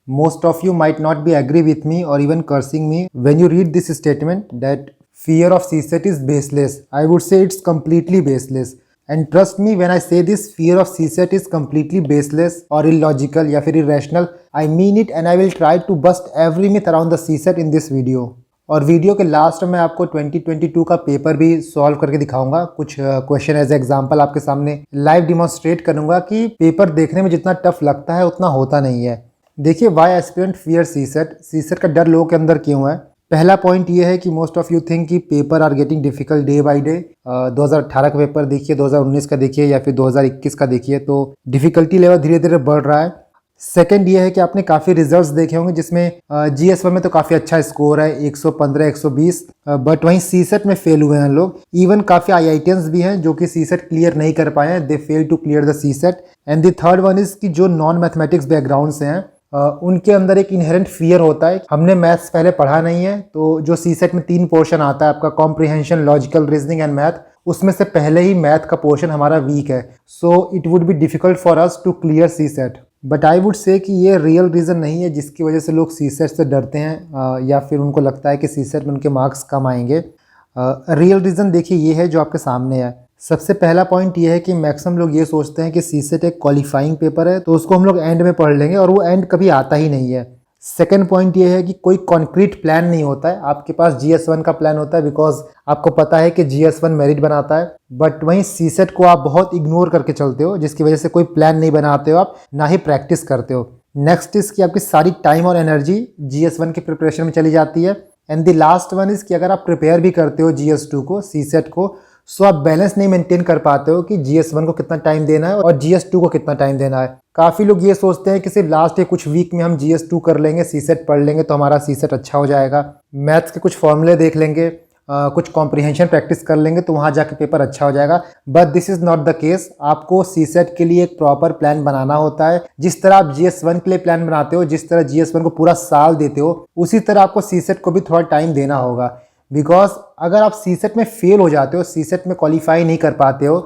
Most of you might not be agree with me or even cursing me when you read this statement that fear of CSET is baseless. I would say it's completely baseless. And trust me when I say this, fear of CSET is completely baseless or illogical या फिर irrational. I mean it and I will try to bust every myth around the CSET in this video. और video के last में आपको 2022 का paper भी solve करके दिखाऊंगा। कुछ क्वेश्चन एज एग्जांपल आपके सामने लाइव डिमॉन्स्ट्रेट करूंगा कि पेपर देखने में जितना टफ लगता है उतना होता नहीं है। देखिए वाई एस्पिरेंट फियर सीसेट का डर लोगों के अंदर क्यों है। पहला पॉइंट ये है कि मोस्ट ऑफ यू थिंक कि paper are getting difficult day by day. 2018 का पेपर देखिए, 2019 का देखिए या फिर 2021 का देखिए, तो डिफिकल्टी लेवल धीरे धीरे बढ़ रहा है। सेकंड ये है कि आपने काफ़ी रिजल्ट्स देखे होंगे जिसमें GS1 में तो काफ़ी अच्छा स्कोर है 115 120, बट वहीं सीसेट में फेल हुए हैं लोग। इवन काफ़ी IITians भी हैं जो कि सीसेट क्लियर नहीं कर पाए हैं, they fail to clear the CSAT. And the third one is कि जो नॉन मैथमेटिक्स बैकग्राउंड से हैं उनके अंदर एक इनहेरेंट फियर होता है। हमने मैथ्स पहले पढ़ा नहीं है, तो जो सीसेट में 3 पोर्शन आता है आपका comprehension, logical reasoning and math, उसमें से पहले ही मैथ का पोर्शन हमारा वीक है। So it would be difficult for us to clear CSAT. But I would say कि ये रियल रीज़न नहीं है जिसकी वजह से लोग सीसेट से डरते हैं या फिर उनको लगता है कि सीसेट में उनके मार्क्स कम आएंगे। रियल रीज़न देखिए ये है जो आपके सामने है। सबसे पहला पॉइंट ये है कि मैक्सिमम लोग ये सोचते हैं कि सीसेट एक क्वालिफाइंग पेपर है तो उसको हम लोग एंड में पढ़ लेंगे, और वो एंड कभी आता ही नहीं है। सेकेंड पॉइंट ये है कि कोई कॉन्क्रीट प्लान नहीं होता है। आपके पास GS1 का प्लान होता है बिकॉज आपको पता है कि GS1 मेरिट बनाता है, बट वहीं सीसेट को आप बहुत इग्नोर करके चलते हो जिसकी वजह से कोई प्लान नहीं बनाते हो आप, ना ही प्रैक्टिस करते हो। नेक्स्ट इज कि आपकी सारी टाइम और एनर्जी GS1 की प्रिपरेशन में चली जाती है। And the last one is कि अगर आप प्रिपेयर भी करते हो GS2 को, सीसेट को, सो आप बैलेंस नहीं मेंटेन कर पाते हो कि GS1 को कितना टाइम देना है और GS2 को कितना टाइम देना है। काफ़ी लोग ये सोचते हैं कि सिर्फ लास्ट के कुछ वीक में हम GS2 कर लेंगे, सीसेट पढ़ लेंगे तो हमारा सीसेट अच्छा हो जाएगा। मैथ्स के कुछ फॉर्मूले देख लेंगे, कुछ कॉम्प्रिहेंशन प्रैक्टिस कर लेंगे तो वहाँ जाके पेपर अच्छा हो जाएगा। But this is not the case. आपको सीसेट के लिए एक प्रॉपर प्लान बनाना होता है। जिस तरह आप GS1 के लिए प्लान बनाते हो, जिस तरह GS1 को पूरा साल देते हो, उसी तरह आपको सीसेट को भी थोड़ा टाइम देना होगा। बिकॉज अगर आप सीसेट में फेल हो जाते हो, सीसेट में क्वालिफाई नहीं कर पाते हो,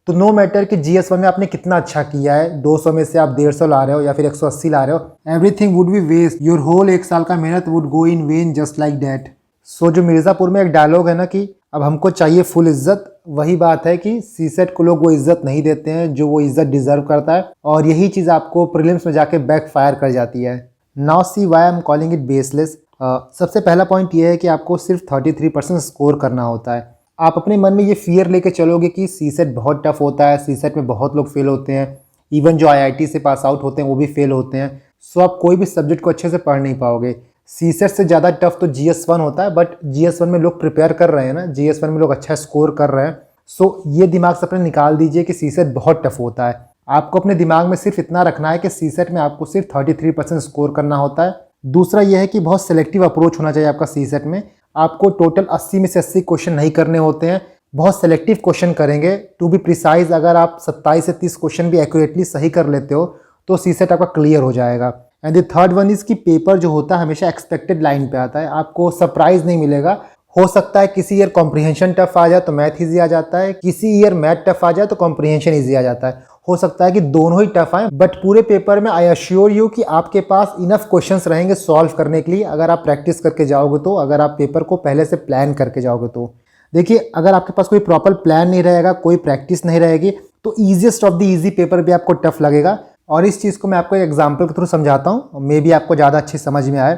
तो नो मैटर कि GS1 में आपने कितना अच्छा किया है, 200 में से आप 150 ला रहे हो या फिर 180 ला रहे हो, everything would be waste. Your whole 1 साल का मेहनत would go in vain just like that. So जो मिर्ज़ापुर में एक डायलॉग है ना कि अब हमको चाहिए फुल इज्जत, वही बात है कि सीसेट को लोग वो इज्जत नहीं देते हैं जो वो इज्जत डिजर्व करता है, और यही चीज़ आपको प्रीलिम्स में जाके बैक फायर कर जाती है। Now see why I am calling it baseless. सबसे पहला पॉइंट ये है कि आपको सिर्फ 33% स्कोर करना होता है। आप अपने मन में ये फियर लेके चलोगे कि सीसेट बहुत टफ होता है, सीसेट में बहुत लोग फेल होते हैं, इवन जो IIT से पास आउट होते हैं वो भी फेल होते हैं, सो आप कोई भी सब्जेक्ट को अच्छे से पढ़ नहीं पाओगे। सीसेट से ज़्यादा टफ तो GS1 होता है, बट GS1 में लोग प्रिपेयर कर रहे हैं ना, GS1 में लोग अच्छा स्कोर कर रहे हैं। सो ये दिमाग से अपने निकाल दीजिए कि सीसेट बहुत टफ होता है। आपको अपने दिमाग में सिर्फ इतना रखना है कि सीसेट में आपको सिर्फ 33% स्कोर करना होता है। दूसरा यह है कि बहुत सिलेक्टिव अप्रोच होना चाहिए आपका सीसेट में। आपको टोटल 80 में से 80 क्वेश्चन नहीं करने होते हैं, बहुत सिलेक्टिव क्वेश्चन करेंगे। टू बी प्रिसाइज, अगर आप 27 से 30 क्वेश्चन भी एक्यूरेटली सही कर लेते हो तो सीसेट आपका क्लियर हो जाएगा। And the third one is कि पेपर जो होता है हमेशा एक्सपेक्टेड लाइन पे आता है, आपको सरप्राइज नहीं मिलेगा। हो सकता है किसी ईयर कॉम्प्रिहेंशन टफ आ जाए तो मैथ ईजी आ जाता है, किसी ईयर मैथ टफ आ जाए तो कॉम्प्रिहेंशन ईजी आ जाता है। हो सकता है कि दोनों ही टफ आए, बट पूरे पेपर में आई अश्योर यू कि आपके पास इनफ क्वेश्चंस रहेंगे सॉल्व करने के लिए, अगर आप प्रैक्टिस करके जाओगे तो, अगर आप पेपर को पहले से प्लान करके जाओगे तो। देखिए अगर आपके पास कोई प्रॉपर प्लान नहीं रहेगा, कोई प्रैक्टिस नहीं रहेगी, तो easiest of the easy paper भी आपको टफ लगेगा। और इस चीज़ को मैं आपको एक एग्जाम्पल के थ्रू समझाता हूँ, मे बी आपको ज़्यादा अच्छी समझ में आए।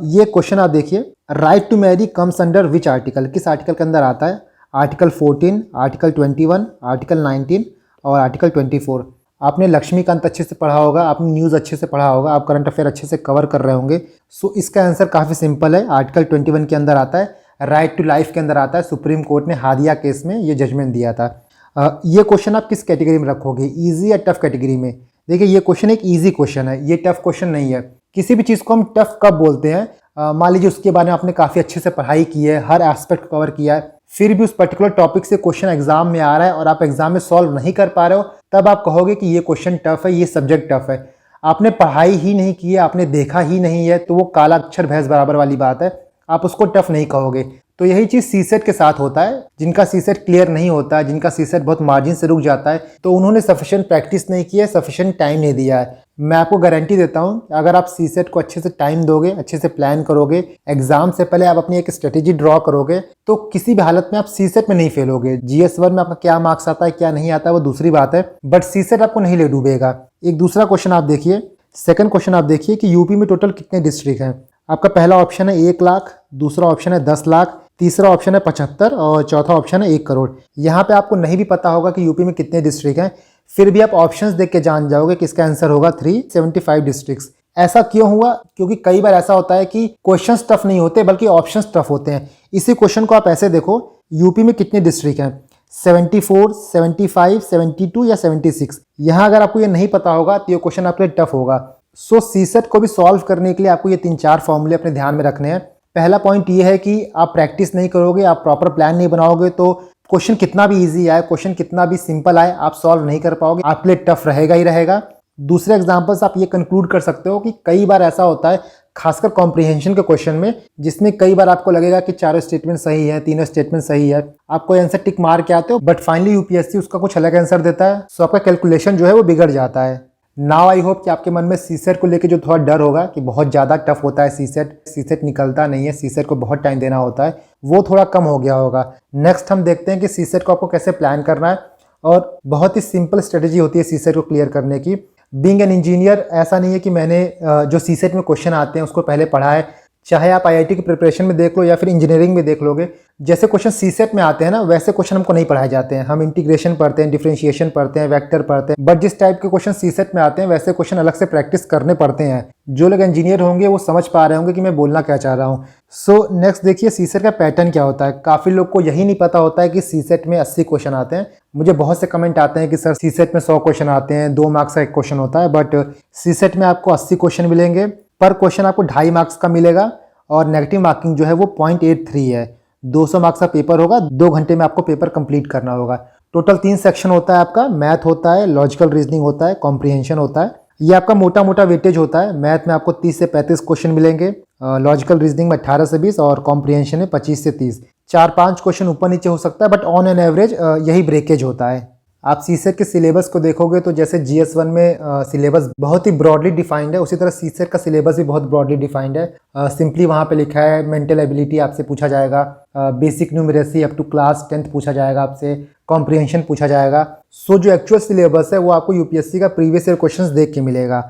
ये क्वेश्चन आप देखिए, right to marry comes under which article, किस आर्टिकल के अंदर आता है? आर्टिकल 14, आर्टिकल 21, आर्टिकल 19 और आर्टिकल 24। आपने लक्ष्मीकांत अच्छे से पढ़ा होगा, आपने न्यूज़ अच्छे से पढ़ा होगा, आप करंट अफेयर अच्छे से कवर कर रहे होंगे। सो इसका आंसर काफ़ी सिंपल है। आर्टिकल 21 के अंदर आता है, राइट टू लाइफ के अंदर आता है। सुप्रीम कोर्ट ने हादिया केस में ये जजमेंट दिया था। ये क्वेश्चन आप किस कैटेगरी में रखोगे, ईजी या टफ कैटेगरी में? देखिए ये क्वेश्चन एक ईजी क्वेश्चन है, ये टफ क्वेश्चन नहीं है। किसी भी चीज़ को हम टफ कब बोलते हैं? मान लीजिए उसके बारे में आपने काफ़ी अच्छे से पढ़ाई की है, हर एस्पेक्ट कवर किया है, फिर भी उस पर्टिकुलर टॉपिक से क्वेश्चन एग्जाम में आ रहा है और आप एग्जाम में सॉल्व नहीं कर पा रहे हो, तब आप कहोगे कि ये क्वेश्चन टफ है, ये सब्जेक्ट टफ है। आपने पढ़ाई ही नहीं की है, आपने देखा ही नहीं है, तो वो काला अक्षर भैंस बराबर वाली बात है, आप उसको टफ नहीं कहोगे। तो यही चीज़ सीसेट के साथ होता है। जिनका सीसेट क्लियर नहीं होता है, जिनका सीसेट बहुत मार्जिन से रुक जाता है, तो उन्होंने सफिशिएंट प्रैक्टिस नहीं की है, सफिशिएंट टाइम नहीं दिया है। मैं आपको गारंटी देता हूँ अगर आप सीसेट को अच्छे से टाइम दोगे, अच्छे से प्लान करोगे, एग्जाम से पहले आप अपनी एक स्ट्रेटेजी ड्रॉ करोगे, तो किसी भी हालत में आप सीसेट में नहीं फेल होगे। GS1 में आपका क्या मार्क्स आता है क्या नहीं आता है वो दूसरी बात है, बट सीसेट आपको नहीं ले डूबेगा। एक दूसरा क्वेश्चन आप देखिए, सेकंड क्वेश्चन आप देखिए कि यूपी में टोटल कितने डिस्ट्रिक्ट हैं। आपका पहला ऑप्शन है 1 लाख, दूसरा ऑप्शन है 10 लाख, तीसरा ऑप्शन है 75 और चौथा ऑप्शन है 1 करोड़। यहाँ पे आपको नहीं भी पता होगा कि यूपी में कितने डिस्ट्रिक्ट हैं, फिर भी आप ऑप्शंस देख के जान जाओगे कि इसका आंसर होगा 375 डिस्ट्रिक्ट्स। ऐसा क्यों हुआ? क्योंकि कई बार ऐसा होता है कि क्वेश्चंस टफ नहीं होते बल्कि ऑप्शंस टफ होते हैं। इसी क्वेश्चन को आप ऐसे देखो, यूपी में कितने डिस्ट्रिक्ट हैं, 74, 75, 72 या 76। यहाँ अगर आपको ये नहीं पता होगा तो ये क्वेश्चन आपके लिए टफ होगा। सो सीसेट को भी सॉल्व करने के लिए आपको ये 3-4 फॉर्मूले अपने ध्यान में रखने हैं। पहला पॉइंट ये है कि आप प्रैक्टिस नहीं करोगे, आप प्रॉपर प्लान नहीं बनाओगे तो क्वेश्चन कितना भी इजी आए, क्वेश्चन कितना भी सिंपल आए, आप सॉल्व नहीं कर पाओगे, आपके लिए टफ रहेगा ही रहेगा। दूसरे एग्जांपल से आप ये कंक्लूड कर सकते हो कि कई बार ऐसा होता है, खासकर कॉम्प्रिहेंशन के क्वेश्चन में, जिसमें कई बार आपको लगेगा कि चारों स्टेटमेंट सही है, तीनों स्टेटमेंट सही है, आप कोई आंसर टिक मार के आते हो, बट फाइनली यूपीएससी उसका कुछ अलग आंसर देता है। सो आपका कैलकुलेशन जो है वो बिगड़ जाता है। नाउ आई होप कि आपके मन में सीसेट को लेकर जो थोड़ा डर होगा कि बहुत ज़्यादा टफ होता है सीसेट निकलता नहीं है, सीसेट को बहुत टाइम देना होता है, वो थोड़ा कम हो गया होगा। नेक्स्ट हम देखते हैं कि सीसेट को आपको कैसे प्लान करना है, और बहुत ही सिंपल स्ट्रेटेजी होती है सीसेट को क्लियर करने की। बीइंग एन इंजीनियर, ऐसा नहीं है कि मैंने जो सीसेट में क्वेश्चन आते हैं उसको पहले पढ़ा है, चाहे आप आईआईटी की प्रिपरेशन में देख लो या फिर इंजीनियरिंग में देख लोगे, जैसे क्वेश्चन सीसेट में आते हैं ना वैसे क्वेश्चन हमको नहीं पढ़ाए जाते हैं। हम इंटीग्रेशन पढ़ते हैं, डिफरेंशिएशन पढ़ते हैं, वेक्टर पढ़ते हैं, बट जिस टाइप के क्वेश्चन सीसेट में आते हैं वैसे क्वेश्चन अलग से प्रैक्टिस करने पड़ते हैं। जो लोग इंजीनियर होंगे वो समझ पा रहे होंगे कि मैं बोलना क्या चाह रहा हूँ। सो नेक्स्ट देखिए सीसेट का पैटर्न क्या होता है। काफ़ी लोग को यही नहीं पता होता है कि सीसेट में 80 क्वेश्चन आते हैं। मुझे बहुत से कमेंट आते हैं कि सर सीसेट में 100 क्वेश्चन आते हैं, 2 मार्क्स का एक क्वेश्चन होता है, बट सीसेट में आपको 80 क्वेश्चन मिलेंगे। पर क्वेश्चन आपको 2.5 मार्क्स का मिलेगा और नेगेटिव मार्किंग जो है वो 0.83 है। 200 मार्क्स का पेपर होगा, 2 घंटे में आपको पेपर कंप्लीट करना होगा। टोटल 3 सेक्शन होता है आपका, मैथ होता है, लॉजिकल रीजनिंग होता है, कॉम्प्रिहेंशन होता है। ये आपका मोटा मोटा वेटेज होता है। मैथ में आपको 30 से 35 क्वेश्चन मिलेंगे, लॉजिकल रीजनिंग में 18 से 20 और कॉम्प्रिहेंशन में 25 से 30। 4-5 क्वेश्चन ऊपर नीचे हो सकता है, बट ऑन एन एवरेज यही ब्रेकेज होता है। आप सीसेट के सिलेबस को देखोगे तो जैसे GS1 में सिलेबस बहुत ही ब्रॉडली डिफाइंड है, उसी तरह सीसेट का सिलेबस भी बहुत ब्रॉडली डिफाइंड है। सिंपली वहाँ पे लिखा है मेंटल एबिलिटी आपसे पूछा जाएगा, basic numeracy up to class 10th पूछा जाएगा आपसे, कॉम्प्रिहेंशन पूछा जाएगा। सो जो एक्चुअल सिलेबस है वो आपको यूपीएससी का प्रीवियस ईयर क्वेश्चंस देख के मिलेगा।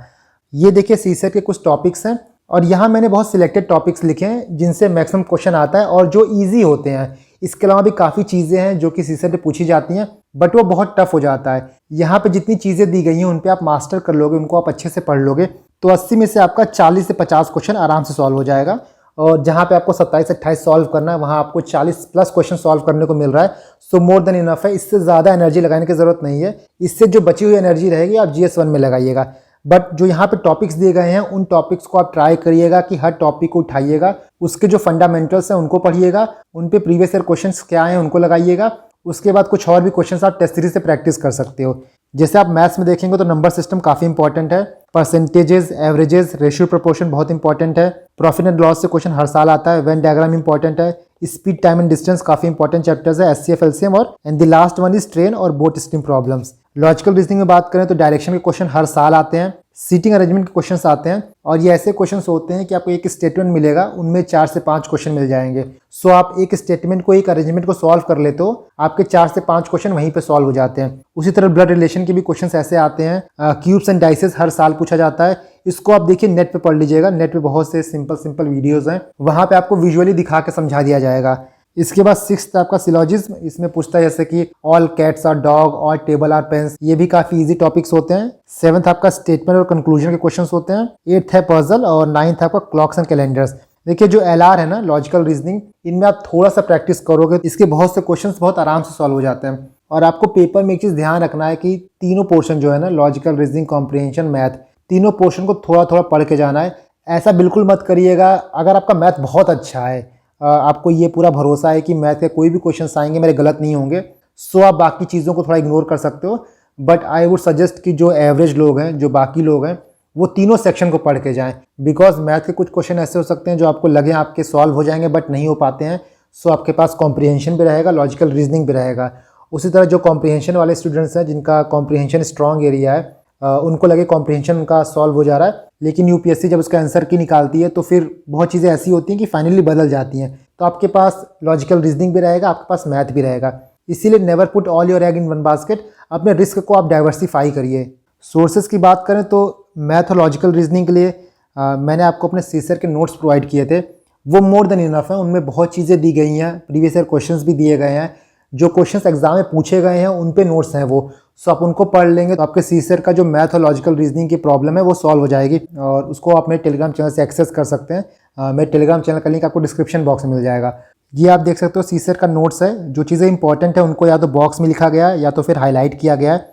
ये देखिए सीसेट के कुछ टॉपिक्स हैं और यहाँ मैंने बहुत सिलेक्टेड टॉपिक्स लिखे हैं जिनसे मैक्सिमम क्वेश्चन आता है और जो ईजी होते हैं। इसके अलावा भी काफ़ी चीज़ें हैं जो कि सीसेट में पूछी जाती हैं, बट वो बहुत टफ हो जाता है। यहाँ पे जितनी चीज़ें दी गई हैं उन पे आप मास्टर कर लोगे, उनको आप अच्छे से पढ़ लोगे तो 80 में से आपका 40 से 50 क्वेश्चन आराम से सॉल्व हो जाएगा। और जहाँ पे आपको 27-28 सॉल्व करना है वहाँ आपको 40+ क्वेश्चन सॉल्व करने को मिल रहा है। सो मोर देन इनफ है, इससे ज़्यादा एनर्जी लगाने की ज़रूरत नहीं है। इससे जो बची हुई एनर्जी रहेगी आप GS1 में लगाइएगा। बट जो यहाँ पे टॉपिक्स दिए गए हैं उन टॉपिक्स को आप ट्राई करिएगा कि हर टॉपिक को उठाइएगा, उसके जो फंडामेंटल्स हैं उनको पढ़िएगा, उन पे प्रीवियस ईयर क्वेश्चंस क्या हैं उनको लगाइएगा। उसके बाद कुछ और भी क्वेश्चंस आप टेस्ट सीरीज से प्रैक्टिस कर सकते हो। जैसे आप मैथ्स में देखेंगे तो नंबर सिस्टम काफ़ी इंपॉर्टेंट है, परसेंटेजेस, एवरेजेस, रेशियो प्रोपोर्शन बहुत इंपॉर्टेंट है, प्रॉफिट एंड लॉस से क्वेश्चन हर साल आता है, वेन डायग्राम इंपॉर्टेंट है, स्पीड टाइम एंड डिस्टेंस काफ़ी इंपॉर्टेंट चैप्टर्स है, SCF LCM और and the last one is train और boat stream problems. Logical reasoning में बात करें तो डायरेक्शन के क्वेश्चन हर साल आते हैं, सीटिंग अरेंजमेंट के क्वेश्चंस आते हैं और ये ऐसे क्वेश्चंस होते हैं कि आपको एक स्टेटमेंट मिलेगा उनमें 4 से 5 क्वेश्चन मिल जाएंगे। सो आप एक स्टेटमेंट को, एक अरेंजमेंट को सॉल्व कर लेते हो, आपके 4 से 5 क्वेश्चन वहीं पे सॉल्व हो जाते हैं। उसी तरह ब्लड रिलेशन के भी क्वेश्चंस ऐसे आते हैं, क्यूब्स एंड डाइसेस हर साल पूछा जाता है। इसको आप देखिए नेट पे पढ़ लीजिएगा, नेट पे बहुत से सिंपल वीडियोज़ हैं, वहाँ पे आपको विजुअली दिखा के समझा दिया जाएगा। इसके बाद 6th आपका सिलॉजिज्म, इसमें पूछता है जैसे कि all cats are dog, all table are pens, ये भी काफ़ी इजी टॉपिक्स होते हैं। 7th आपका स्टेटमेंट और कंक्लूजन के क्वेश्चंस होते हैं। 8th है पजल और 9th आपका क्लॉक्स एंड कैलेंडर्स। देखिए जो LR है ना, लॉजिकल रीजनिंग, इनमें आप थोड़ा सा प्रैक्टिस करोगे इसके बहुत से क्वेश्चंस बहुत आराम से सॉल्व हो जाते हैं। और आपको पेपर में एक चीज़ ध्यान रखना है कि तीनों पोर्शन जो है ना, लॉजिकल रीजनिंग, कॉम्प्रिहेंशन, मैथ, तीनों पोर्शन को थोड़ा थोड़ा पढ़ के जाना है। ऐसा बिल्कुल मत करिएगा अगर आपका मैथ बहुत अच्छा है, आपको ये पूरा भरोसा है कि मैथ के कोई भी क्वेश्चन आएंगे मेरे गलत नहीं होंगे, सो आप बाकी चीज़ों को थोड़ा इग्नोर कर सकते हो। बट आई वुड सजेस्ट कि जो एवरेज लोग हैं, जो बाकी लोग हैं, वो तीनों सेक्शन को पढ़ के जाएं, बिकॉज मैथ के कुछ क्वेश्चन ऐसे हो सकते हैं जो आपको लगे आपके सॉल्व हो जाएंगे बट नहीं हो पाते हैं। सो आपके पास कॉम्प्रिहेंशन भी रहेगा, लॉजिकल रीजनिंग भी रहेगा। उसी तरह जो कॉम्प्रिहेंशन वाले स्टूडेंट्स हैं जिनका कॉम्प्रिहेंशन स्ट्रॉन्ग एरिया है, उनको लगे कॉम्प्रिहेंशन उनका सॉल्व हो जा रहा है, लेकिन यूपीएससी जब उसका आंसर की निकालती है तो फिर बहुत चीज़ें ऐसी होती हैं कि फाइनली बदल जाती हैं। तो आपके पास लॉजिकल रीजनिंग भी रहेगा, आपके पास मैथ भी रहेगा। इसीलिए never put all your egg in one basket, अपने रिस्क को आप डाइवर्सिफाई करिए। सोर्सेज की बात करें तो मैथ और लॉजिकल रीजनिंग के लिए मैंने आपको अपने सीसर के नोट्स प्रोवाइड किए थे, वो मोर देन इनफ है। उनमें बहुत चीज़ें दी गई हैं, प्रीवियस ईयर क्वेश्चंस भी दिए गए हैं, जो क्वेश्चंस एग्जाम में पूछे गए हैं उन पे नोट्स हैं वो। सो आप उनको पढ़ लेंगे तो आपके सीसर का जो मैथ और लॉजिकल रीजनिंग की प्रॉब्लम है वो सॉल्व हो जाएगी, और उसको आप मेरे टेलीग्राम चैनल से एक्सेस कर सकते हैं। मेरे टेलीग्राम चैनल का लिंक आपको डिस्क्रिप्शन बॉक्स में मिल जाएगा। ये आप देख सकते हो सीसर का नोट्स है, जो चीज़ें इंपॉर्टेंट है उनको या तो बॉक्स में लिखा गया है या तो फिर हाईलाइट किया गया है।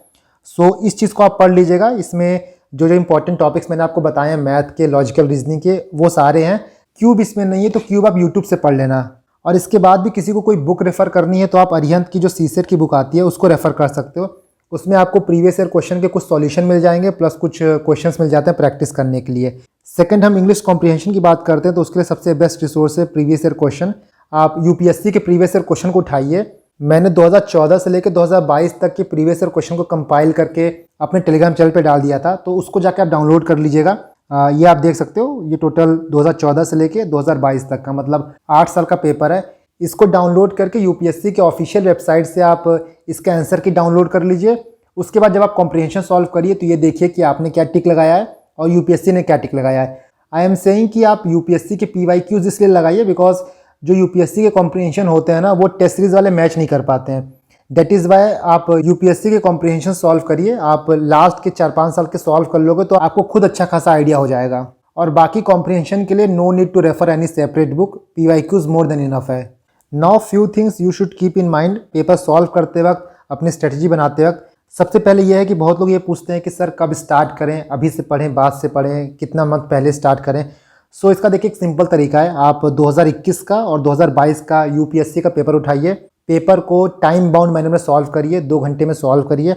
सो इस चीज़ को आप पढ़ लीजिएगा। इसमें जो जो इंपॉर्टेंट टॉपिक्स मैंने आपको बताए हैं मैथ के, लॉजिकल रीजनिंग के, वो सारे हैं। क्यूब इसमें नहीं है तो क्यूब आप यूट्यूब से पढ़ लेना। और इसके बाद भी किसी को कोई बुक रेफ़र करनी है तो आप अरिहंत की जो सीसेट की बुक आती है उसको रेफ़र कर सकते हो। उसमें आपको प्रीवियस ईयर क्वेश्चन के कुछ सॉल्यूशन मिल जाएंगे, प्लस कुछ क्वेश्चंस मिल जाते हैं प्रैक्टिस करने के लिए। सेकंड, हम इंग्लिश कॉम्प्रिहेंशन की बात करते हैं तो उसके लिए सबसे बेस्ट रिसोर्स है प्रीवियस ईयर क्वेश्चन। आप यूपीएससी के प्रीवियस ईयर क्वेश्चन को उठाइए। मैंने 2014 से लेकर 2022 तक के प्रीवियस ईयर क्वेश्चन को कंपाइल करके अपने टेलीग्राम चैनल पे डाल दिया था, तो उसको जाके आप डाउनलोड कर लीजिएगा। ये आप देख सकते हो, ये टोटल 2014 से लेके 2022 तक का, मतलब 8 साल का पेपर है। इसको डाउनलोड करके यूपीएससी के ऑफिशियल वेबसाइट से आप इसके आंसर की डाउनलोड कर लीजिए। उसके बाद जब आप कॉम्प्रिहेंशन सॉल्व करिए तो ये देखिए कि आपने क्या टिक लगाया है और यूपीएससी ने क्या टिक लगाया है। आई एम सेइंग कि आप यूपीएससी के PYQs इसलिए लगाइए बिकॉज जो यूपीएससी के कॉम्प्रिहेंशन होते हैं ना, वो टेस्ट सीरीज वाले मैच नहीं कर पाते हैं। दैट इज़ वाई आप यूपीएससी के कॉम्प्रिहेंशन सॉल्व करिए। आप लास्ट के 4-5 साल के सॉल्व कर लोगे तो आपको खुद अच्छा खासा आइडिया हो जाएगा। और बाकी कॉम्प्रिहेंशन के लिए no need to refer any separate book, PYQs more than enough है। Now few things you should keep in mind paper solve करते वक्त, अपनी स्ट्रेटजी बनाते वक्त। सबसे पहले यह है कि बहुत लोग ये पूछते हैं कि सर कब स्टार्ट करें, अभी से पढ़ें, बाद से पढ़ें, कितना मंथ पहले स्टार्ट करें। सो इसका देखिए एक सिंपल तरीका है। आप 2021 का और 2022 का यूपीएससी का पेपर उठाइए, पेपर को टाइम बाउंड मैनर में सॉल्व करिए, 2 घंटे में सॉल्व करिए,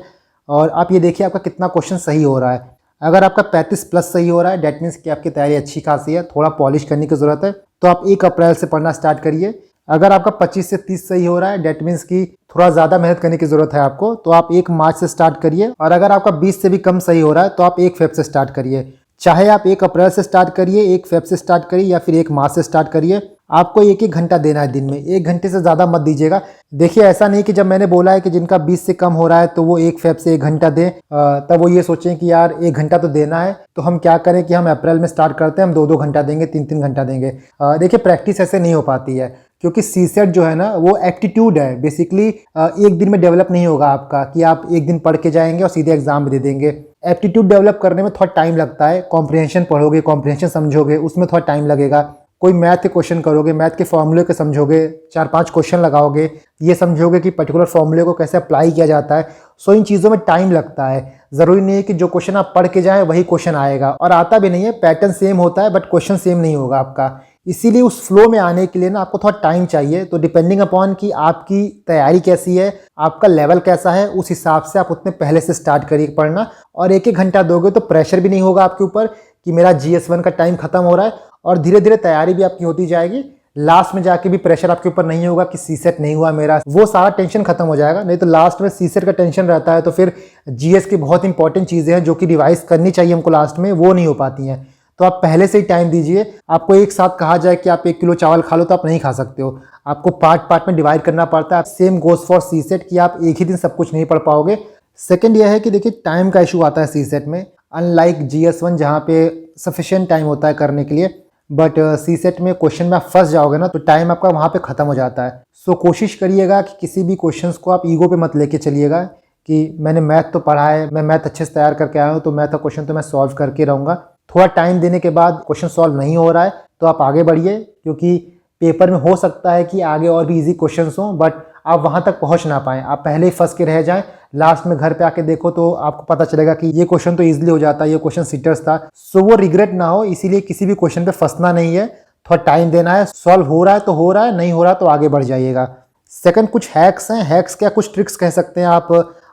और आप ये देखिए आपका कितना क्वेश्चन सही हो रहा है। अगर आपका 35 प्लस सही हो रहा है, डेट मीन्स कि आपकी तैयारी अच्छी खासी है, थोड़ा पॉलिश करने की ज़रूरत है, तो आप 1 अप्रैल से पढ़ना स्टार्ट करिए। अगर आपका 25 से 30 सही हो रहा है, डेट मीन्स कि थोड़ा ज़्यादा मेहनत करने की ज़रूरत है आपको, तो आप 1 मार्च से स्टार्ट करिए। और अगर आपका 20 से भी कम सही हो रहा है तो आप 1 फेब से स्टार्ट करिए। चाहे आप 1 अप्रैल से स्टार्ट करिए, 1 फेब से स्टार्ट करिए, या फिर 1 मार्च से स्टार्ट करिए। आपको 1-1 घंटा देना है दिन में, 1 घंटे से ज़्यादा मत दीजिएगा। देखिए ऐसा नहीं कि जब मैंने बोला है कि जिनका 20 से कम हो रहा है तो वो 1 फेब से 1 घंटा दें, तब वो ये सोचें कि यार 1 घंटा तो देना है, तो हम क्या करें कि हम अप्रैल में स्टार्ट करते हैं, हम 2-2 घंटा देंगे, 3-3 घंटा देंगे। देखिए प्रैक्टिस ऐसे नहीं हो पाती है, क्योंकि सीसेट जो है ना वो एप्टीट्यूड है। बेसिकली एक दिन में डेवलप नहीं होगा आपका कि आप एक दिन पढ़ के जाएंगे और सीधे एग्जाम में दे देंगे। एप्टीट्यूड डेवलप करने में थोड़ा टाइम लगता है। कॉम्प्रिहेंशन पढ़ोगे, कॉम्प्रिहेंशन समझोगे, उसमें थोड़ा टाइम लगेगा। कोई मैथ के क्वेश्चन करोगे, मैथ के फॉर्मूले को समझोगे, 4-5 क्वेश्चन लगाओगे, ये समझोगे कि पर्टिकुलर फॉर्मूले को कैसे अप्लाई किया जाता है। सो इन चीज़ों में टाइम लगता है। ज़रूरी नहीं है कि जो क्वेश्चन आप पढ़ के जाएँ वही क्वेश्चन आएगा, और आता भी नहीं है। पैटर्न सेम होता है बट क्वेश्चन सेम नहीं होगा आपका। इसीलिए उस फ्लो में आने के लिए ना आपको थोड़ा टाइम चाहिए। तो डिपेंडिंग अपॉन कि आपकी तैयारी कैसी है, आपका लेवल कैसा है, उस हिसाब से आप उतने पहले से स्टार्ट करिए पढ़ना। और 1-1 घंटा दोगे तो प्रेशर भी नहीं होगा आपके ऊपर कि मेरा GS1 का टाइम खत्म हो रहा है, और धीरे धीरे तैयारी भी आपकी होती जाएगी। लास्ट में जाके भी प्रेशर आपके ऊपर नहीं होगा कि सीसेट नहीं हुआ मेरा, वो सारा टेंशन खत्म हो जाएगा। नहीं तो लास्ट में सीसेट का टेंशन रहता है तो फिर GS की बहुत इंपॉर्टेंट चीज़ें हैं जो कि रिवाइज करनी चाहिए हमको लास्ट में, वो नहीं हो पाती हैं। तो आप पहले से ही टाइम दीजिए। आपको एक साथ कहा जाए कि आप 1 किलो चावल खा लो तो आप नहीं खा सकते हो, आपको पार्ट पार्ट में डिवाइड करना पड़ता है। सेम गोज फॉर सीसेट कि आप एक ही दिन सब कुछ नहीं पढ़ पाओगे। सेकंड यह है कि देखिए टाइम का इशू आता है सीसेट में, अनलाइक GS1 जहाँ पे सफिशिएंट टाइम होता है करने के लिए, बट सीसेट में क्वेश्चन में आप फंस जाओगे ना तो टाइम आपका वहाँ पे ख़त्म हो जाता है। सो कोशिश करिएगा कि किसी भी क्वेश्चंस को आप ईगो पे मत लेके चलिएगा कि मैंने मैथ तो पढ़ा है, मैं मैथ अच्छे से तैयार करके आया हूँ तो मैथ का क्वेश्चन तो मैं सॉल्व करके रहूँगा। थोड़ा टाइम देने के बाद क्वेश्चन सॉल्व नहीं हो रहा है तो आप आगे बढ़िए, क्योंकि पेपर में हो सकता है कि आगे और भी इजी क्वेश्चंस हों बट आप वहाँ तक पहुँच ना पाएँ, आप पहले ही फंस के रह जाएं। लास्ट में घर पे आके देखो तो आपको पता चलेगा कि ये क्वेश्चन तो ईजिली हो जाता है, ये क्वेश्चन सीटर्स था। सो वो रिग्रेट ना हो, इसीलिए किसी भी क्वेश्चन पे फंसना नहीं है, थोड़ा टाइम देना है। सॉल्व हो रहा है तो हो रहा है, नहीं हो रहा तो आगे बढ़ जाइएगा। सेकंड, कुछ हैक्स हैं, हैक्स क्या कुछ ट्रिक्स कह सकते हैं आप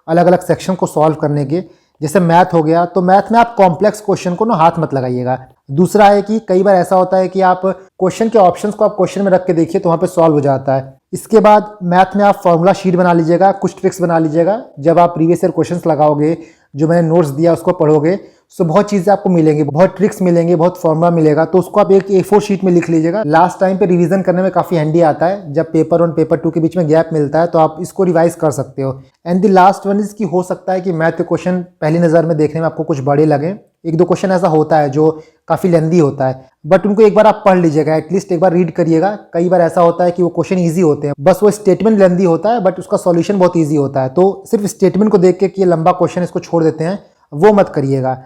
अलग अलग सेक्शन को सॉल्व करने के। जैसे मैथ हो गया तो मैथ में आप कॉम्प्लेक्स क्वेश्चन को ना हाथ मत लगाइएगा। दूसरा है कि कई बार ऐसा होता है कि आप क्वेश्चन के ऑप्शंस को आप क्वेश्चन में रख के देखिए तो वहाँ पे सॉल्व हो जाता है। इसके बाद मैथ में आप फॉर्मूला शीट बना लीजिएगा, कुछ ट्रिक्स बना लीजिएगा। जब आप प्रीवियस ईयर क्वेश्चंस लगाओगे जो मैंने नोट्स दिया उसको पढ़ोगे, सो बहुत चीज़ें आपको मिलेंगी, बहुत ट्रिक्स मिलेंगे, बहुत फॉर्मूला मिलेगा। तो उसको आप एक A4 शीट में लिख लीजिएगा। लास्ट टाइम पे रिवीजन करने में काफ़ी हैंडी आता है, जब पेपर 1 पेपर 2 के बीच में गैप मिलता है, तो आप इसको रिवाइज कर सकते हो। And the last one is कि हो सकता है कि मैथ के क्वेश्चन पहली नज़र में देखने में आपको कुछ बड़े लगे। एक दो क्वेश्चन ऐसा होता है जो काफ़ी लेंदी होता है, बट उनको एक बार आप पढ़ लीजिएगा, एटलीस्ट एक बार रीड करिएगा। कई बार ऐसा होता है कि वो क्वेश्चन ईजी होते हैं, बस वो स्टेटमेंट लेंदी होता है बट उसका सॉल्यूशन बहुत ईजी होता है। तो सिर्फ स्टेटमेंट को देख के कि ये लंबा क्वेश्चन इसको छोड़ देते हैं, वो मत करिएगा।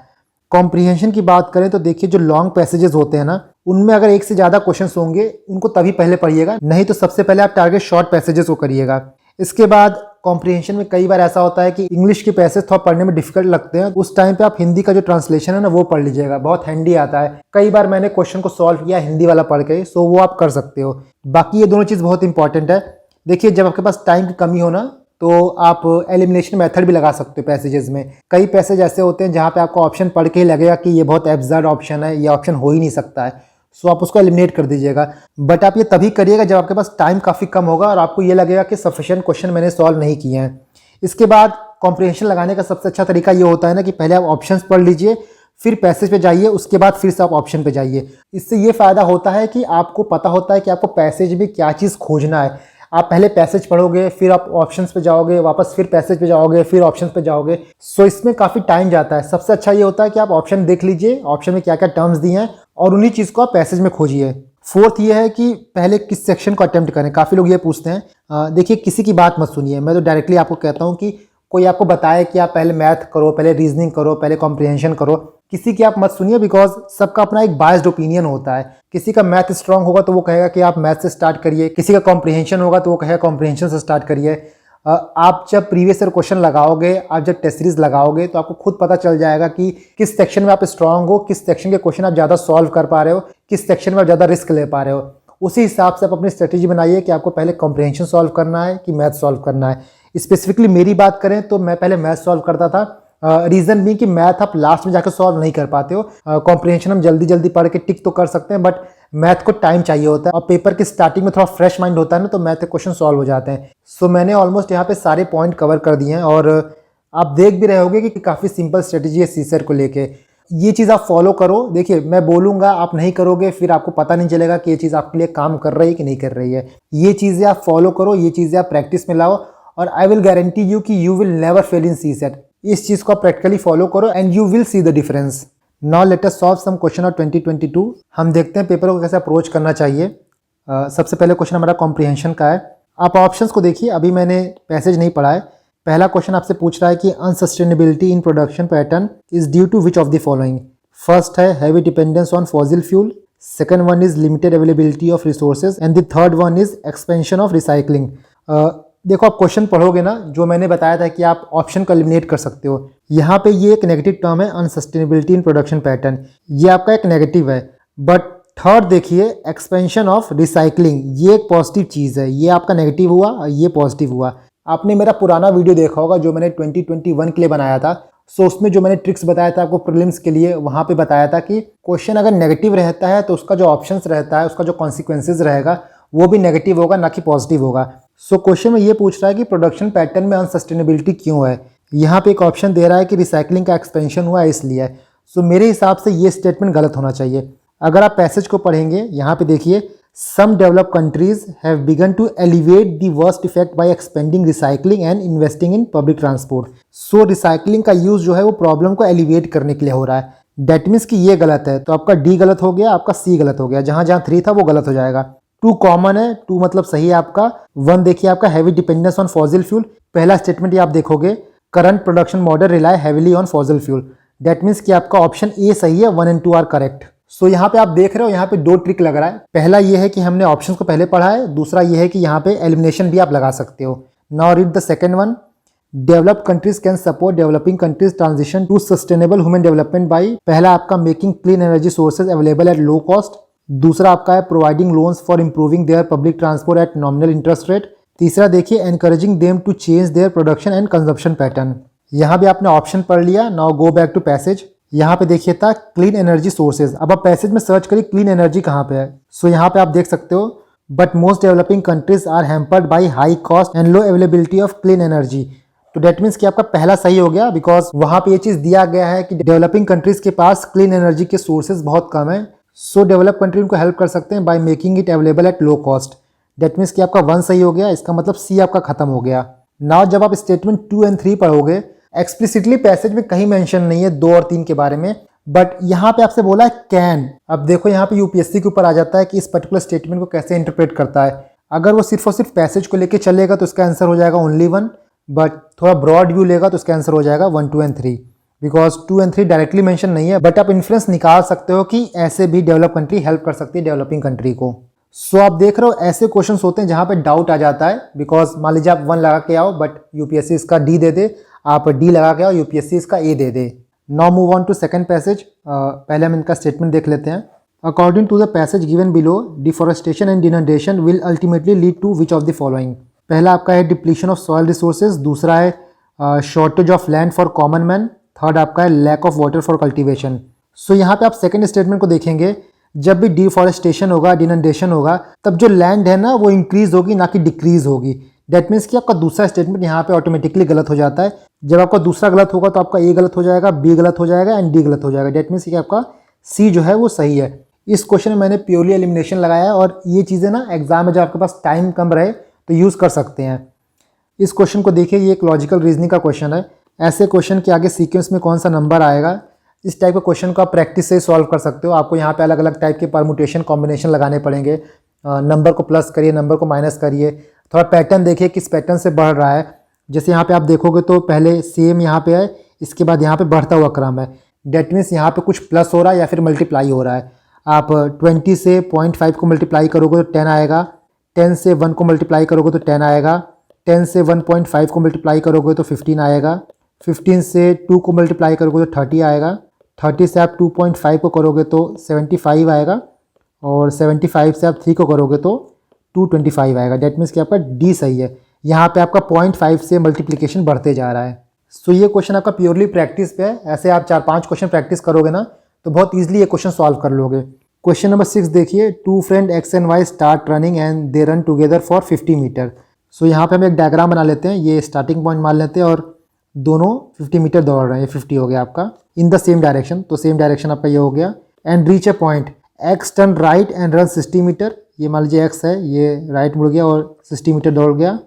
कॉम्प्रिहेंशन की बात करें तो देखिए, जो लॉन्ग पैसेजेस होते हैं ना, उनमें अगर एक से ज़्यादा क्वेश्चंस होंगे उनको तभी पहले पढ़िएगा, नहीं तो सबसे पहले आप टारगेट शॉर्ट पैसेजेस को करिएगा। इसके बाद कॉम्प्रिहेंशन में कई बार ऐसा होता है कि इंग्लिश के पैसेज थोड़ा पढ़ने में डिफिकल्ट लगते हैं, उस टाइम पे आप हिंदी का जो ट्रांसलेशन है ना वो पढ़ लीजिएगा, बहुत हैंडी आता है। कई बार मैंने क्वेश्चन को सॉल्व किया हिंदी वाला पढ़ के, सो वो आप कर सकते हो। बाकी ये दोनों चीज़ बहुत इंपॉर्टेंट है। देखिए, जब आपके पास टाइम की कमी हो ना, तो आप एलिमिनेशन मेथड भी लगा सकते हो पैसेजेस में। कई पैसेज ऐसे होते हैं जहाँ पे आपको ऑप्शन पढ़ के ही लगेगा कि ये बहुत एब्सर्ड ऑप्शन है, ये ऑप्शन हो ही नहीं सकता है, सो आप उसको एलिमिनेट कर दीजिएगा। बट आप ये तभी करिएगा जब आपके पास टाइम काफ़ी कम होगा और आपको ये लगेगा कि सफिशिएंट क्वेश्चन मैंने सॉल्व नहीं किए हैं। इसके बाद कॉम्प्रिहेंशन लगाने का सबसे अच्छा तरीका ये होता है ना कि पहले आप ऑप्शंस पढ़ लीजिए, फिर पैसेज पे जाइए, उसके बाद फिर से आप ऑप्शन पे जाइए। इससे ये फ़ायदा होता है कि आपको पता होता है कि आपको पैसेज में क्या चीज़ खोजना है। आप पहले पैसेज पढ़ोगे, फिर आप ऑप्शंस पे जाओगे, वापस फिर पैसेज पे जाओगे, फिर ऑप्शंस पे जाओगे, सो इसमें काफ़ी टाइम जाता है। सबसे अच्छा ये होता है कि आप ऑप्शन देख लीजिए, ऑप्शन में क्या क्या टर्म्स दिए हैं, और उन्हीं चीज़ को आप पैसेज में खोजिए। फोर्थ ये है कि पहले किस सेक्शन को अटेम्प्ट करें। काफ़ी लोग ये पूछते हैं। देखिए, किसी की बात मत सुनिए, मैं तो डायरेक्टली आपको कहता हूँ कि कोई आपको बताए कि आप पहले मैथ करो, पहले रीजनिंग करो, पहले कॉम्प्रिहेंशन करो, किसी की आप मत सुनिए, बिकॉज सबका अपना एक बायस्ड ओपिनियन होता है। किसी का मैथ स्ट्रांग होगा तो वो कहेगा कि आप मैथ से स्टार्ट करिए, किसी का कॉम्प्रिहेंशन होगा तो वो कहेगा कॉम्प्रिहेंशन से स्टार्ट करिए। आप जब प्रीवियस ईयर क्वेश्चन लगाओगे, आप जब टेस्ट सीरीज लगाओगे, तो आपको खुद पता चल जाएगा कि किस सेक्शन में आप स्ट्रांग हो, किस सेक्शन के क्वेश्चन आप ज़्यादा सॉल्व कर पा रहे हो, किस सेक्शन में आप ज़्यादा रिस्क ले पा रहे हो। उसी हिसाब से आप अपनी स्ट्रेटेजी बनाइए कि आपको पहले कॉम्प्रिहेंशन सॉल्व करना है कि मैथ सॉल्व करना है। स्पेसिफिकली मेरी बात करें तो मैं पहले मैथ सॉल्व करता था। रीज़न भी कि मैथ आप लास्ट में जाकर सॉल्व नहीं कर पाते हो। कॉम्प्रिहेंशन हम जल्दी जल्दी पढ़ के टिक तो कर सकते हैं, बट मैथ को टाइम चाहिए होता है, और पेपर की स्टार्टिंग में थोड़ा फ्रेश माइंड होता है ना, तो मैथ के क्वेश्चन सॉल्व हो जाते हैं। सो मैंने ऑलमोस्ट यहाँ पे सारे पॉइंट कवर कर दिए हैं, और आप देख भी रहे होगे कि काफ़ी सिंपल स्ट्रेटेजी है सीसेट को लेके। ये चीज़ आप फॉलो करो। देखिए, मैं बोलूँगा, आप नहीं करोगे, फिर आपको पता नहीं चलेगा कि ये चीज़ आपके लिए काम कर रही है कि नहीं कर रही है। ये चीज़ें आप फॉलो करो, ये चीज़ें आप प्रैक्टिस में लाओ, और आई विल गारंटी यू कि you will never fail in CSAT. इस चीज़ को आप प्रैक्टिकली फॉलो करो and you will see the difference. Now let us solve some question of 2022। हम देखते हैं पेपर को कैसे अप्रोच करना चाहिए। सबसे पहले क्वेश्चन हमारा कॉम्प्रिहेंशन का है। आप ऑप्शंस को देखिए, अभी मैंने पैसेज नहीं पढ़ा है। पहला क्वेश्चन आपसे पूछ रहा है कि unsustainability in production pattern is due to which of the following. First है heavy dependence on fossil fuel, second one is limited availability of resources, and the third one is expansion of recycling. देखो, आप question पढ़ोगे ना, जो मैंने बताया था कि आप ऑप्शन को एलिमिनेट कर सकते हो। यहाँ पे ये एक नेगेटिव टर्म है, अनसस्टेनेबिलिटी इन प्रोडक्शन पैटर्न, ये आपका एक नेगेटिव है। बट थर्ड देखिए, एक्सपेंशन ऑफ रिसाइकलिंग, ये एक पॉजिटिव चीज़ है। ये आपका नेगेटिव हुआ और ये पॉजिटिव हुआ। आपने मेरा पुराना वीडियो देखा होगा जो मैंने 2021 के लिए बनाया था। सो उसमें जो मैंने ट्रिक्स बताया था आपको प्रीलिम्स के लिए, वहाँ पे बताया था कि क्वेश्चन अगर नेगेटिव रहता है तो उसका जो ऑप्शंस रहता है, उसका जो कॉन्सिक्वेंसेज रहेगा, वो भी नेगेटिव होगा, ना कि पॉजिटिव होगा। सो क्वेश्चन में ये पूछ रहा है कि प्रोडक्शन पैटर्न में अनसस्टेनेबिलिटी क्यों है। यहाँ पे एक ऑप्शन दे रहा है कि रिसाइकलिंग का एक्सपेंशन हुआ है इसलिए। सो मेरे हिसाब से ये स्टेटमेंट गलत होना चाहिए। अगर आप पैसेज को पढ़ेंगे, यहाँ पे देखिए, some developed countries have begun to elevate the worst effect by expending recycling and investing in public transport. So recycling का यूज जो है वो प्रॉब्लम को एलिवेट करने के लिए हो रहा है। डेट मीन्स कि ये गलत है, तो आपका डी गलत हो गया, आपका सी गलत हो गया। जहाँ जहाँ 3 था वो गलत हो जाएगा। 2 कॉमन है, 2 मतलब सही है आपका। 1 देखिए आपका heavy dependence on fossil fuel. पहला स्टेटमेंट ये आप देखोगे, current production model rely heavily on fossil fuel. Date means कि आपका ऑप्शन ए सही है, 1 and 2 आर करेक्ट। सो यहाँ पे आप देख रहे हो, यहाँ पे 2 ट्रिक लग रहा है। पहला ये है कि हमने ऑप्शंस को पहले पढ़ा है, दूसरा ये है कि यहाँ पे एलिमिनेशन भी आप लगा सकते हो। Now read the second one. Developed countries can support developing countries transition to sustainable human development by, पहला आपका making clean energy sources available at low cost, दूसरा आपका है providing loans for improving their public transport at nominal interest rate, तीसरा देखिए encouraging them to change their production and consumption pattern. यहाँ भी आपने ऑप्शन पढ़ लिया। Now go back to passage. यहाँ पे देखिए था क्लीन एनर्जी सोर्सेज। अब आप पैसेज में सर्च करिए क्लीन एनर्जी कहाँ पे है। सो यहाँ पे आप देख सकते हो, but most developing countries are hampered by high cost and low availability of clean energy. तो डेट मीन्स कि आपका पहला सही हो गया, बिकॉज वहां पे ये चीज दिया गया है कि डेवलपिंग कंट्रीज के पास क्लीन एनर्जी के सोर्सेज बहुत कम है, सो डेवलप कंट्री उनको हेल्प कर सकते हैं by making it available at low cost. Date means कि आपका 1 सही हो गया, इसका मतलब सी आपका खत्म हो गया। नाउ जब आप स्टेटमेंट 2 और 3 पढ़ोगे, एक्सप्लिसिटली पैसेज में कहीं मेंशन नहीं है 2 और 3 के बारे में, बट यहाँ पे आपसे बोला है कैन। अब देखो यहाँ पे यूपीएससी के ऊपर आ जाता है कि इस पर्टिकुलर स्टेटमेंट को कैसे इंटरप्रेट करता है। अगर वो सिर्फ और सिर्फ पैसेज को लेके चलेगा तो इसका आंसर हो जाएगा ओनली 1, बट थोड़ा ब्रॉड व्यू लेगा तो इसका आंसर हो जाएगा 1, 2 और 3, बिकॉज 2 और 3 डायरेक्टली मेंशन नहीं है, बट आप इन्फ्लुएंस निकाल सकते हो कि ऐसे भी डेवलप कंट्री हेल्प कर सकती है डेवलपिंग कंट्री को। सो आप देख रहे हो ऐसे क्वेश्चन होते हैं जहां पे डाउट आ जाता है, बिकॉज मान लीजिए आप 1 लगा के आओ बट यूपीएससी इसका डी दे दे, आप डी लगा के आओ यूपीएससी इसका ए दे दे। Now move on to second passage. पहले हम इनका स्टेटमेंट देख लेते हैं। According to the passage given below, deforestation and inundation will ultimately lead to which of the following. पहला आपका है डिप्लीशन ऑफ सॉइल रिसोर्सेज, दूसरा है shortage of land for common man, third आपका है lack of water for cultivation. So यहाँ पे आप सेकंड स्टेटमेंट को देखेंगे, जब भी डिफॉरेस्टेशन होगा, डिनंडेशन होगा, तब जो लैंड है ना वो इंक्रीज होगी ना कि डिक्रीज होगी। दैट मीन्स कि आपका दूसरा स्टेटमेंट यहाँ पे ऑटोमेटिकली गलत हो जाता है। जब आपका दूसरा गलत होगा तो आपका ए गलत हो जाएगा, बी गलत हो जाएगा एंड डी गलत हो जाएगा। दैट मीन्स कि आपका सी जो है वो सही है। इस क्वेश्चन में मैंने प्योरली एलिमिनेशन लगाया है और ये चीज़ें ना एग्जाम में जब आपके पास टाइम कम रहे तो यूज़ कर सकते हैं। इस क्वेश्चन को देखिए, ये एक लॉजिकल रीजनिंग का क्वेश्चन है। ऐसे क्वेश्चन के आगे सीक्वेंस में कौन सा नंबर आएगा, इस टाइप का क्वेश्चन को आप प्रैक्टिस से सॉल्व कर सकते हो। आपको यहाँ पे अलग अलग टाइप के परमुटेशन कॉम्बिनेशन लगाने पड़ेंगे। नंबर को प्लस करिए, नंबर को माइनस करिए, थोड़ा पैटर्न देखिए किस पैटर्न से बढ़ रहा है। जैसे यहाँ पे आप देखोगे तो पहले सेम यहाँ पे है, इसके बाद यहाँ पे बढ़ता हुआ क्रम है। डेट मीन्स यहाँ पे कुछ प्लस हो रहा है या फिर मल्टीप्लाई हो रहा है। आप 20 से 0.5 को मल्टीप्लाई करोगे तो 10 आएगा, 10 से 1 को मल्टीप्लाई करोगे तो 10 आएगा, 10 से 1.5 को मल्टीप्लाई करोगे तो 15 आएगा, 15 से 2 को मल्टीप्लाई करोगे तो 30 आएगा, 30 से आप 2.5 को करोगे तो 75 आएगा, और 75 से आप 3 को करोगे तो 225 आएगा। डेट मीन्स कि आपका डी सही है। यहाँ पे आपका 0.5 से मल्टीप्लिकेशन बढ़ते जा रहा है। सो ये क्वेश्चन आपका प्योरली प्रैक्टिस पे है। ऐसे आप 4-5 क्वेश्चन प्रैक्टिस करोगे ना तो बहुत ईजिली ये क्वेश्चन सॉल्व कर लोगे। क्वेश्चन नंबर 6 देखिए, 2 friend X and Y start running and they run together for 50 meter. So यहाँ पे हम एक डायग्राम बना लेते हैं, ये स्टार्टिंग पॉइंट मान लेते हैं और दोनों 50 मीटर दौड़ रहे हैं। ये 50 हो गया आपका इन द सेम डायरेक्शन, तो सेम डायरेक्शन आपका ये हो गया। And reach a point, X turn right and run 60 meter. ये मान लीजिए एक्स है, ये राइट मुड़ गया और 60 मीटर दौड़ गया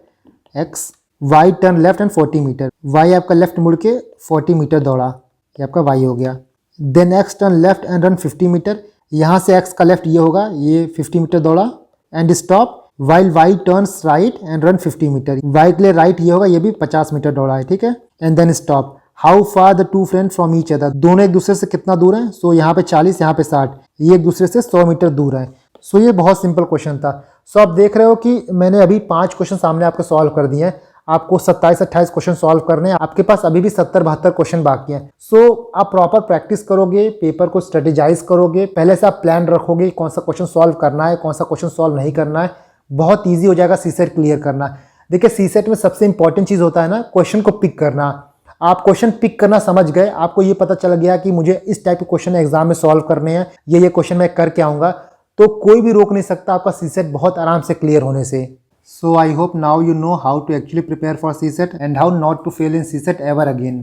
X. Y turn left and 40 meter, Y आपका लेफ्ट मुड़ के 40 मीटर दौड़ा, ये आपका वाई हो गया। Then X turn left and run 50 meter, यहाँ से एक्स का लेफ्ट ये होगा, ये 50 मीटर दौड़ा and stop. While Y turns right and run 50 meter, Y के लिए राइट ये होगा, ये भी 50 मीटर दौड़ा है, ठीक है। And then stop. How far the two friend from each other, दोनों एक दूसरे से कितना दूर हैं? सो यहाँ पे 40, यहाँ पे 60, ये एक दूसरे से 100 मीटर दूर है। सो ये बहुत सिंपल क्वेश्चन था। सो आप देख रहे हो कि मैंने अभी 5 क्वेश्चन सामने आपको सॉल्व कर दिए हैं। आपको 27-28 क्वेश्चन सॉल्व करने हैं, आपके पास अभी भी 70-72 क्वेश्चन बाकी हैं। सो आप प्रॉपर प्रैक्टिस करोगे, पेपर को स्ट्रेटेजाइज करोगे, पहले से आप प्लान रखोगे कौन सा क्वेश्चन सॉल्व करना है, कौन सा क्वेश्चन सॉल्व नहीं करना है, बहुत ईजी हो जाएगा सीसेट क्लियर करना। देखिए सीसेट में सबसे इंपॉर्टेंट चीज़ होता है ना क्वेश्चन को पिक करना। आप क्वेश्चन पिक करना समझ गए, आपको ये पता चल गया कि मुझे इस टाइप के क्वेश्चन एग्जाम में सॉल्व करने हैं, ये क्वेश्चन मैं करके आऊँगा, तो कोई भी रोक नहीं सकता आपका सीसेट बहुत आराम से क्लियर होने से। So I hope now you know how to actually prepare for CSET and how not to fail in CSET ever again.